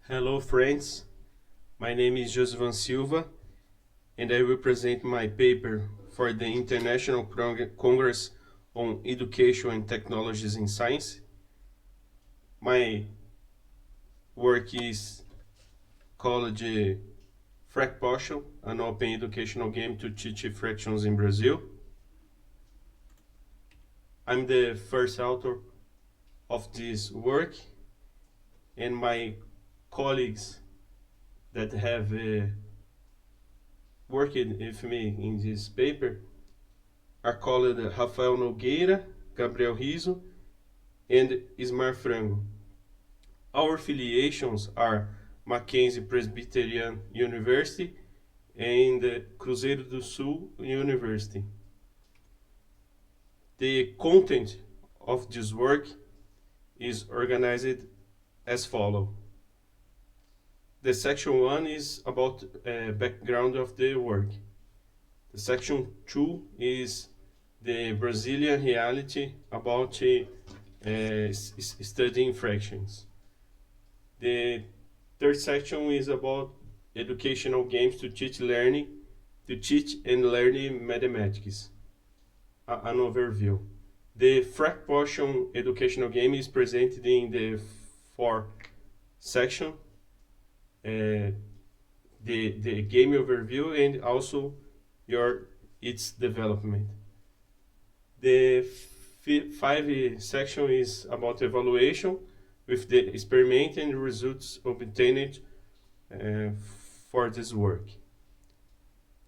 Hello friends, my name is Josivan Silva and I will present my paper for the International Congress on Education and Technologies in Science. My work is called FracPotion, an open educational game to teach fractions in Brazil. I'm the first author of this work, and my colleagues that have worked with me in this paper are called Rafael Nogueira, Gabriel Rizzo, and Ismar Frango. Our affiliations are Mackenzie Presbyterian University and Cruzeiro do Sul University. The content of this work is organized as follows. The section 1 is about background of the work. The section 2 is the Brazilian reality about studying fractions. The third section is about educational games to teach and learn mathematics. An overview. The FracPotion educational game is presented in the 4th section. The game overview and also its development. The 5th section is about evaluation with the experiment and results obtained for this work.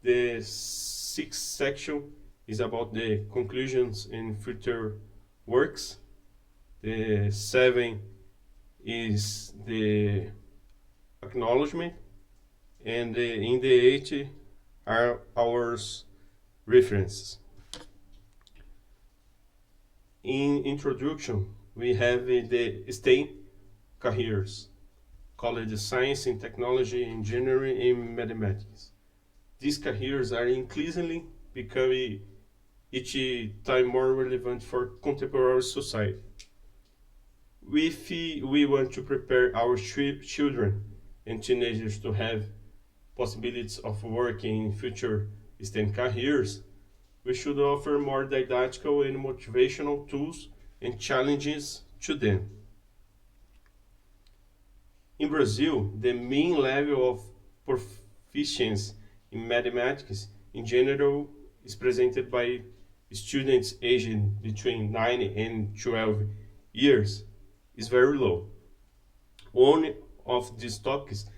The 6th section is about the conclusions and future works. The 7th is the acknowledgement, and in the 8th are our references. In introduction, we have the STEM careers, called Science and Technology, Engineering, and Mathematics. These careers are increasingly becoming each time more relevant for contemporary society. If we want to prepare our children and teenagers to have possibilities of working in future STEM careers, we should offer more didactical and motivational tools and challenges to them. In Brazil, the mean level of proficiency in mathematics in general is presented by students aged between 9 and 12 years is very low. One of these topics,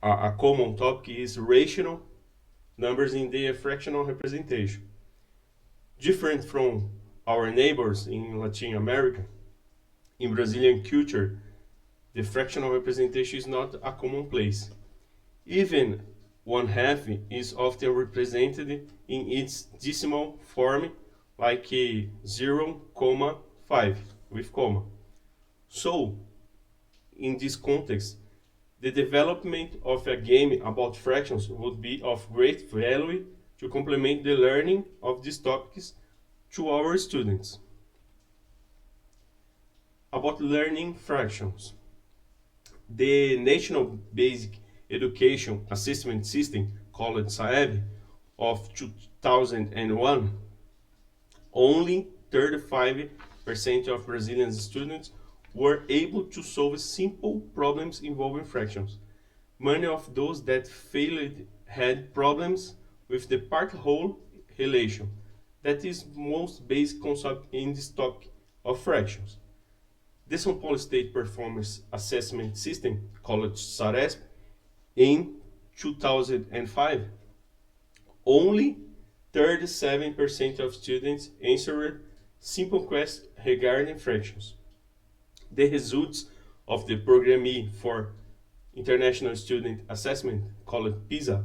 a common topic, is rational numbers in their fractional representation. Different from our neighbors in Latin America, in Brazilian culture, the fractional representation is not a commonplace. Even 1/2 is often represented in its decimal form, like 0,5 with comma. So, in this context, the development of a game about fractions would be of great value to complement the learning of these topics to our students. About learning fractions. The National Basic Education Assessment System, called SAEB, of 2001, only 35% of Brazilian students were able to solve simple problems involving fractions. Many of those that failed had problems with the part-whole relation. That is most basic concept in this topic of fractions. The São Paulo State Performance Assessment System, called SARESP, in 2005, only 37% of students answered simple questions regarding fractions. The results of the Program E for International Student Assessment, called PISA,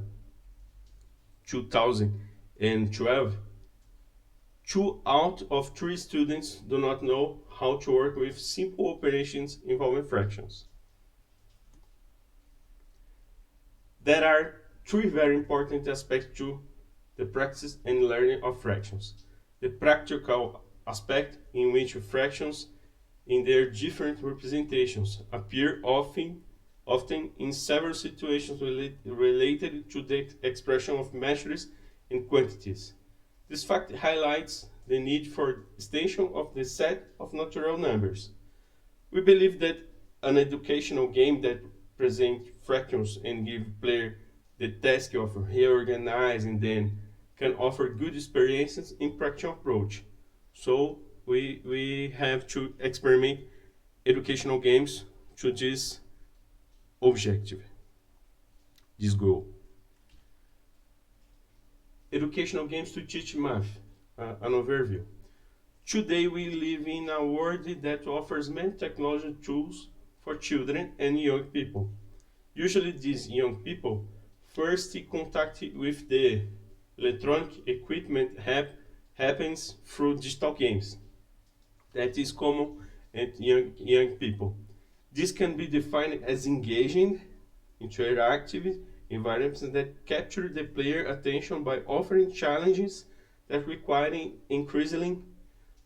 2012, 2 out of 3 students do not know how to work with simple operations involving fractions. There are 3 very important aspects to the practice and learning of fractions. The practical aspect, in which fractions in their different representations appear often often in several situations related to the expression of measures and quantities. This fact highlights the need for extension of the set of natural numbers. We believe that an educational game that presents fractions and give player the task of reorganizing them can offer good experiences in practical approach. So we have to experiment educational games to this objective, this goal. Educational games to teach math, an overview. Today we live in a world that offers many technology tools for children and young people. Usually these young people first contact with the electronic equipment happens through digital games. That is common at young people. This can be defined as engaging, interactive environments that capture the player attention by offering challenges that require increasing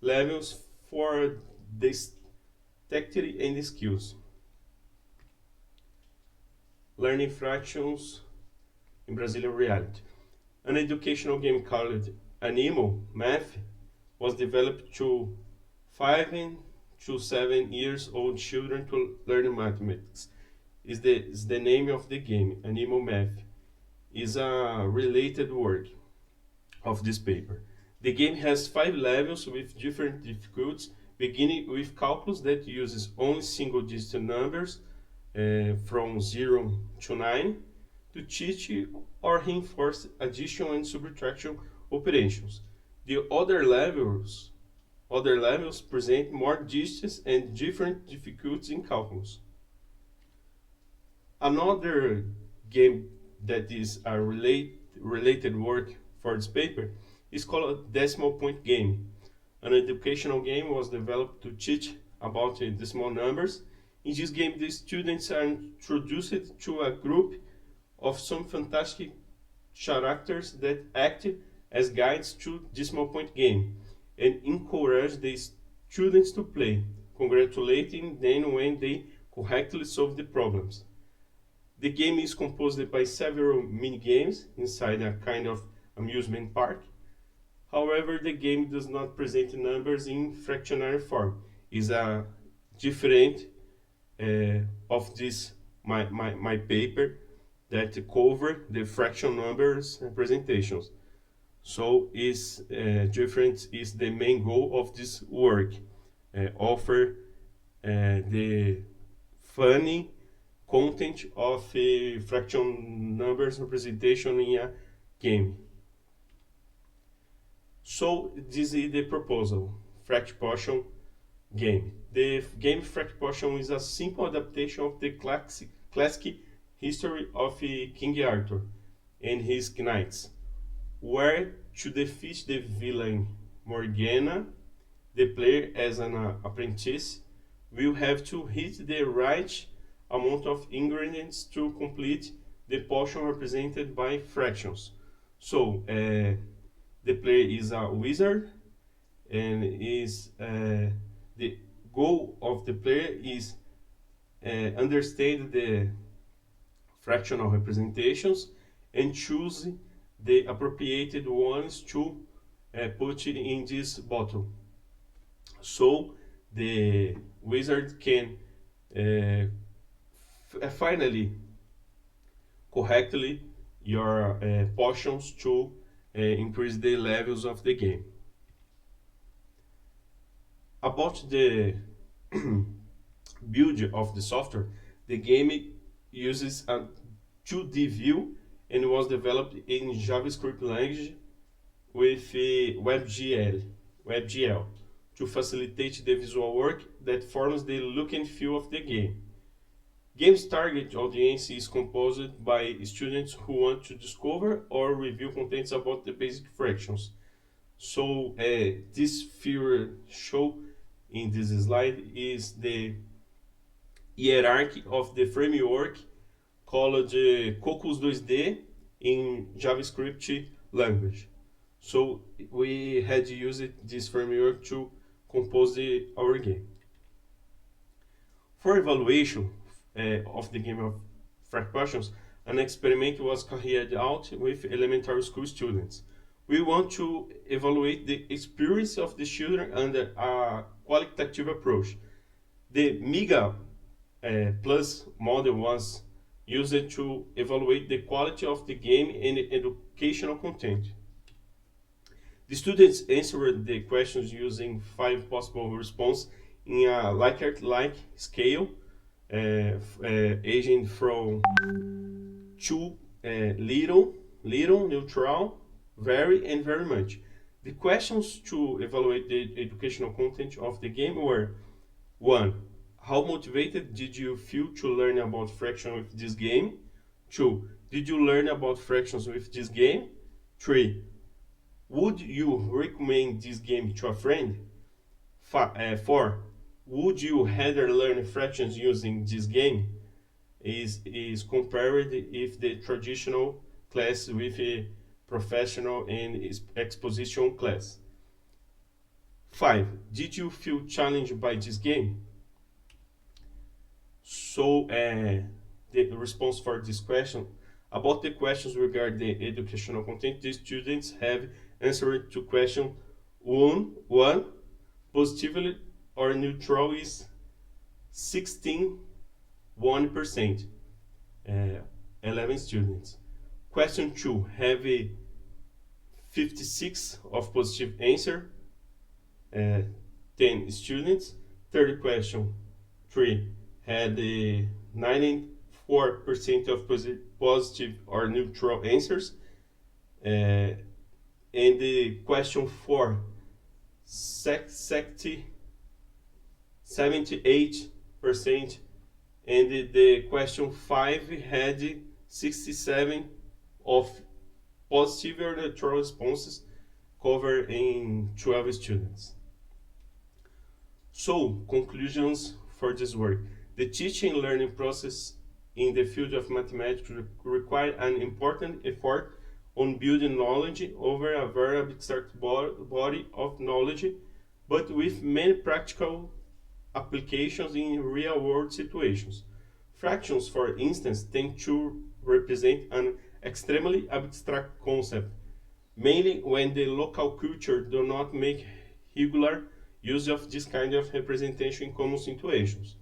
levels for dexterity and skills. Learning fractions in Brazilian reality. An educational game called Animo Math was developed to 5 to 7 years old children to learn mathematics. Is the name of the game. Animo Math is a related work of this paper. The game has 5 levels with different difficulties, beginning with calculus that uses only single-digit numbers from 0 to 9 to teach or reinforce addition and subtraction operations. The other levels present more digits and different difficulties in calculus. Another game that is a related work for this paper is called a decimal point game. An educational game was developed to teach about decimal numbers. In this game, the students are introduced to a group of some fantastic characters that act as guides to decimal point game and encourage the students to play, congratulating them when they correctly solve the problems. The game is composed by several mini-games inside a kind of amusement park. However, the game does not present numbers in fractionary form. It's a different of this my paper that cover the fraction numbers presentations. So is different is the main goal of this work. Offer the funny content of fraction numbers representation in a game. So this is the proposal, FracPotion game. The game FracPotion is a simple adaptation of the classic history of King Arthur and his knights, where to defeat the villain Morgana, the player as an apprentice will have to hit the right amount of ingredients to complete the potion represented by fractions. So the player is a wizard, and is the goal of the player is understand the fractional representations and choose the appropriated ones to put in this bottle. So the wizard can finally correctly your potions to increase the levels of the game. About the build of the software, the game uses a 2D view and was developed in JavaScript language with WebGL to facilitate the visual work that forms the look and feel of the game. Game's target audience is composed by students who want to discover or review contents about the basic fractions. So this figure show in this slide is the hierarchy of the framework called Cocos 2D in JavaScript language. So we had used this framework to compose our game. For evaluation, of the game of FracPotions, an experiment was carried out with elementary school students. We want to evaluate the experience of the children under a qualitative approach. The MIGA Plus model was used to evaluate the quality of the game and educational content. The students answered the questions using 5 possible responses in a Likert-like scale, aging from to little, neutral, very, and very much. The questions to evaluate the educational content of the game were: 1. How motivated did you feel to learn about fractions with this game? 2. Did you learn about fractions with this game? 3. Would you recommend this game to a friend? 4. Would you rather learn fractions using this game? Is compared if the traditional class with a professional and exposition class. 5. Did you feel challenged by this game? So the response for this question, about the questions regarding the educational content, the students have answered to question 1, positively or neutral is 16.1%, 11 students. Question 2 have a 56 of positive answer, 10 students. Third question 3 had a 94% of positive or neutral answers, and the question 4 78%, and the question 5 had 67 of positive or neutral responses, covered in 12 students. So, conclusions for this work. The teaching and learning process in the field of mathematics requires an important effort on building knowledge over a very abstract body of knowledge, but with many practical applications in real-world situations. Fractions, for instance, tend to represent an extremely abstract concept, mainly when the local culture do not make regular use of this kind of representation in common situations,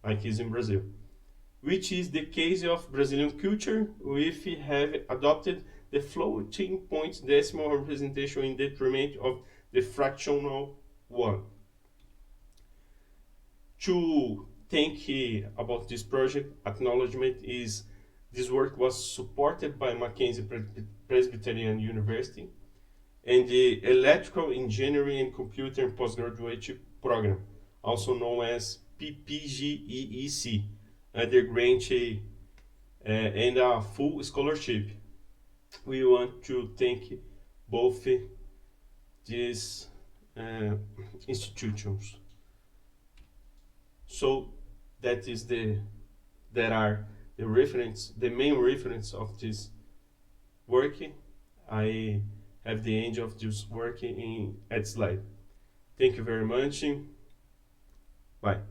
like is in Brazil, which is the case of Brazilian culture, if we have adopted the floating point decimal representation in detriment of the fractional one. To think about this project, acknowledgement is this work was supported by Mackenzie Presbyterian University and the Electrical Engineering and Computer Postgraduate Program, also known as PPGEEC, under grant and a full scholarship. We want to thank both these institutions. So that is the main reference of this work. I have the end of this work at slide. Thank you very much. Bye.